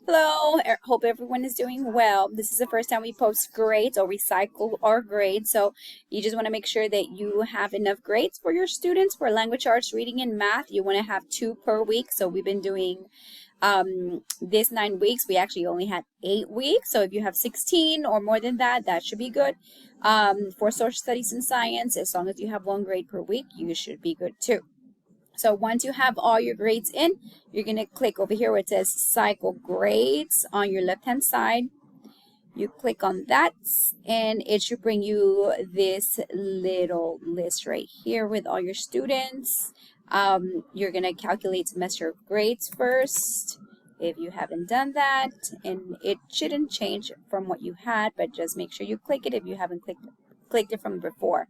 Hello, hope everyone is doing well. This is the first time we post grades or recycle our grades. So you just want to make sure that you have enough grades for your students for language arts, reading, and math. You want to have two per week. So we've been doing this 9 weeks. We actually only had 8 weeks. So if you have 16 or more than that, that should be good. For social studies and science, as long as you have one grade per week, you should be good too. So once you have all your grades in, you're going to click over here where it says cycle grades on your left hand side. You click on that and it should bring you this little list right here with all your students. You're going to calculate semester of grades first if you haven't done that, and it shouldn't change from what you had, but just make sure you click it if you haven't clicked it from before.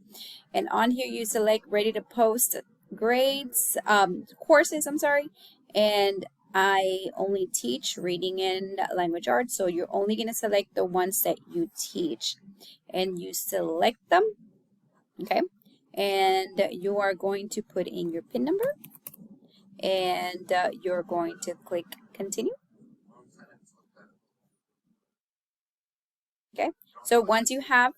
And on here you select ready to post grades, courses, I'm sorry, and I only teach reading and language arts, so you're only going to select the ones that you teach, and you select them, okay, and you are going to put in your PIN number, and you're going to click continue. Okay, so once you have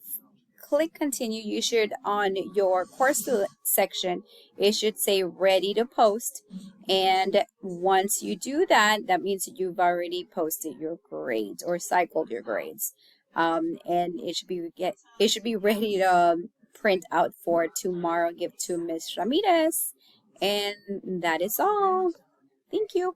click continue, you should, on your course section, it should say ready to post. And once you do that, that means that you've already posted your grades or cycled your grades. And it should be ready to print out for tomorrow, give to Miss Ramirez. And that is all. Thank you.